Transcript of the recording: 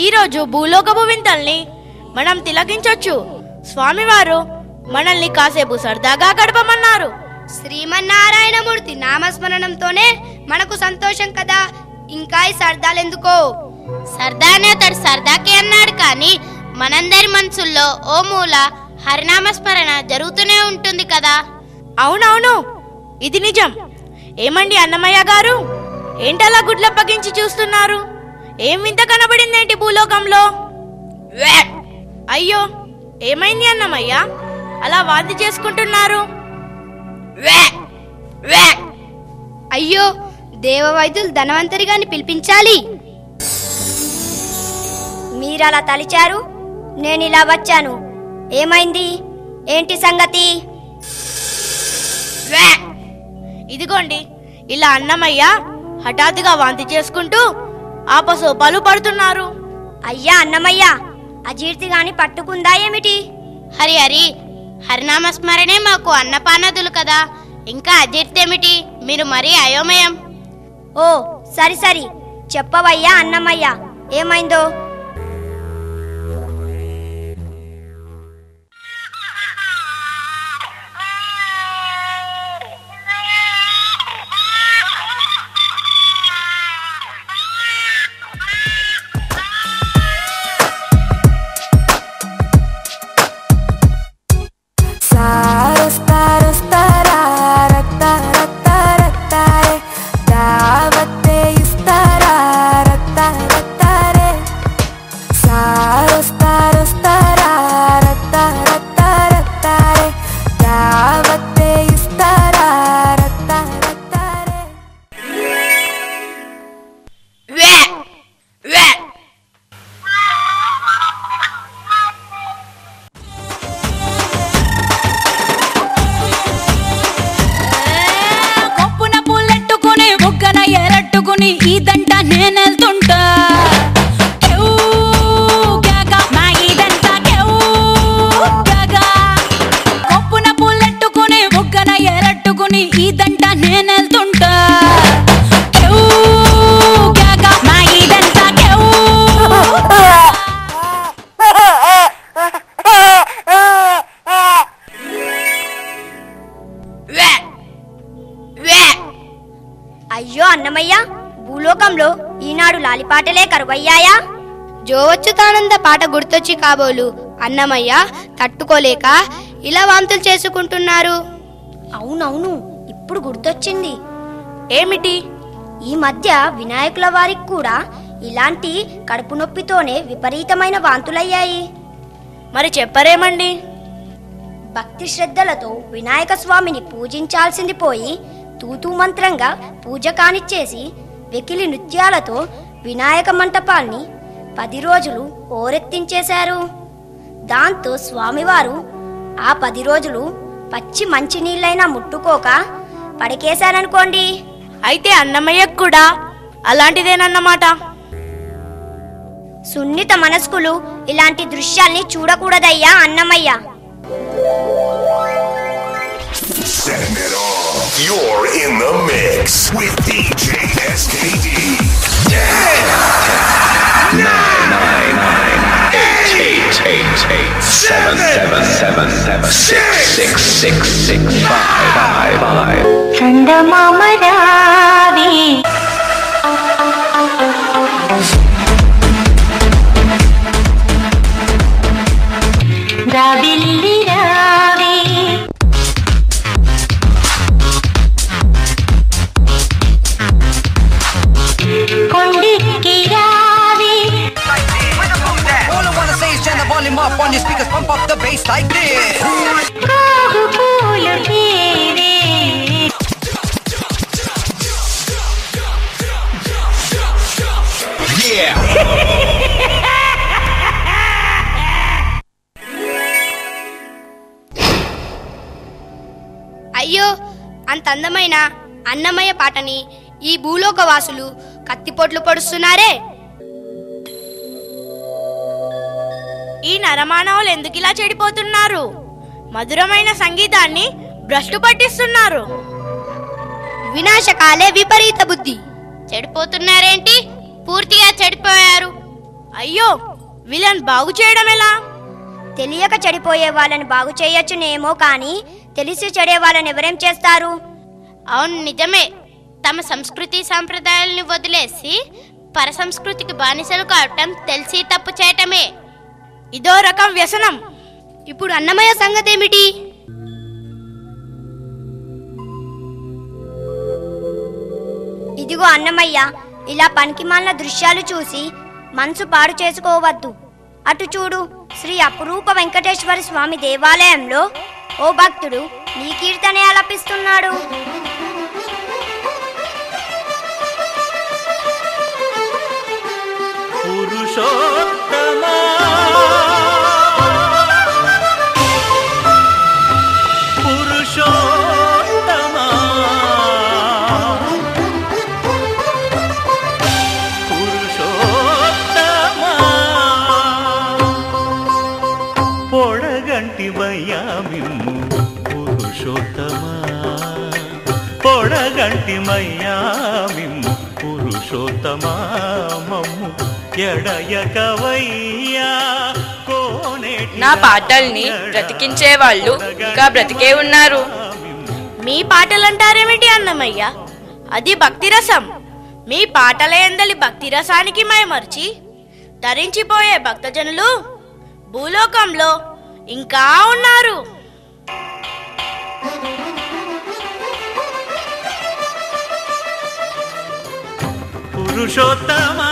ఈరోజు భూలోకపు వింతల్ని మనం తిలకించొచ్చు. స్వామివారు మనల్ని కాసేపు సరదాగా గడపమన్నారు. శ్రీమన్నారాయణమూర్తి నామస్మరణంతోనే మనకు సంతోషం కదా, ఇంకా ఈ సరదాలెందుకో? సరదానే అతడు సరదాకే అన్నాడు, కానీ మనందరి మనసుల్లో ఓ మూల హరినామస్మరణ జరుగుతూనే ఉంటుంది కదా. అవునవును, ఇది నిజం. ఏమండి అన్నమయ్య గారు, ఏంటలా గుడ్లప్పగించి చూస్తున్నారు? ఏం వింత కనబడిందేంటి భూలోకంలో? అయ్యో, ఏమైంది అన్నమయ్య, అలా వాంతి చేసుకుంటున్నారు? అయ్యో, దేవవైద్యులు ధనవంతరి గారిని పిలిపించాలి. మీరలా తలిచారు, నేనిలా వచ్చాను. ఏమైంది, ఏంటి సంగతి? ఇదిగోండి, ఇలా అన్నమయ్య హఠాత్తుగా వాంతి చేసుకుంటూ ఆపసోపాలు పడుతున్నారు. అయ్యా అన్నమయ్య, అజీర్తి గాని పట్టుకుందా ఏమిటి? హరి హరి, హరినామస్మరణే మాకు అన్నపానదులు కదా, ఇంకా అజీర్తేమిటి? మీరు మరీ అయోమయం. ఓ సరి సరి, చెప్పవయ్యా అన్నమయ్య, ఏమైందో? ఇదంట నేనెళ్తుంటా, కొప్పున పూలెట్టుకుని బుగ్గన ఎరట్టుకుని ఇదంట నేనెళ్తుంటా. అయ్యో అన్నమయ్య, భూలోకంలో ఈనాడు లాలిపాటలే కరువయ్యాయా? జోవచ్యుతానంద పాట గుర్తొచ్చి కాబోలు అన్నమయ్య తట్టుకోలేక ఇలా వాంతులు చేసుకుంటున్నారు. అవునవును, ఇప్పుడు గుర్తొచ్చింది. ఏమిటి? ఈ మధ్య వినాయకుల వారికి కూడా ఇలాంటి కడుపు నొప్పితోనే విపరీతమైన వాంతులయ్యాయి. మరి చెప్పరేమండి? భక్తి శ్రద్ధలతో వినాయక స్వామిని పూజించాల్సింది పోయి తూతూ మంత్రంగా పూజ కానిచ్చేసి వెకిలి నృత్యాలతో వినాయక మంటపాల్ని 10 రోజులు ఓరెత్తించేశారు. దాంతో స్వామివారు ఆ 10 రోజులు పచ్చి మంచినీళ్ళైనా ముట్టుకోక పడకేశారనుకోండి. అయితే అన్నమయ్యకు కూడా అలాంటిదేనన్నమాట. సున్నిత మనస్కులు ఇలాంటి దృశ్యాల్ని చూడకూడదయ్యా Annamayya. You're in the mix with DJ SKD. 10, 9, 8, 8, 8, 7, 7, 7, 7, 6, 6, 6, 6, 5, 5, 5. చందమామరావి రావిల్లి రావి కొండికి రావి. All I wanna say is turn the volume up on your speakers, pump up the bass like this. కాగు పూలు తీరి Yeah. అయ్యో, అంత అందమైన అన్నమయ్య పాటని ఈ భూలోక వాసులు కత్తిపోట్లు పొడుస్తున్నారే. ఈ నరమానవులు ఎందుకు ఇలా చెడిపోతున్నారు? మధురమైన సంగీతాన్ని భ్రష్టు పట్టిస్తున్నారు. వినాశకాలే విపరీత బుద్ధి. చెడిపోతున్నారేంటి? పూర్తిగా చెడిపోయారు. అయ్యో, వీళ్ళని బాగు చేయడం ఎలా? తెలియక చెడిపోయే వాళ్ళని బాగు చేయొచ్చునేమో కానీ తెలిసి చెడే వాళ్ళని ఎవరేం చేస్తారు? అవును, నిజమే. తమ సంస్కృతి సాంప్రదాయాలను వదిలేసి పరసంస్కృతికి బానిసలు కావటం తెలిసి తప్పు చేయటమే. ఇదో రకం వ్యసనం. ఇప్పుడు అన్నమయ్య సంగతి ఏమిటి? ఇదిగో అన్నమయ్య, ఇలా పనికిమాలిన దృశ్యాలు చూసి మనసు పాడు చేసుకోవద్దు. అటు చూడు, శ్రీ అపురూప వెంకటేశ్వర స్వామి దేవాలయంలో ఓ భక్తుడు నీ కీర్తనే ఆలపిస్తున్నాడు. పురుషోత్తమా పురుషోత్తమా పురుషోత్తమా పొడగంటి మయ్యామిమ్ము పురుషోత్తమా పొడగంటి మయ్యామిమ్ము పురుషోత్తమా మమ్ము ఎడయకవయ్యా. నా పాటల్ని బ్రతికించే వాళ్ళు ఇంకా బ్రతికే ఉన్నారు. మీ పాటలంటారేమిటి అన్నమయ్య? అది భక్తిరసం. మీ పాటల ఎందలి భక్తిరసానికి మైమర్చి ధరించిపోయే భక్తజనులు భూలోకంలో ఇంకా ఉన్నారు. పురుషోత్తమా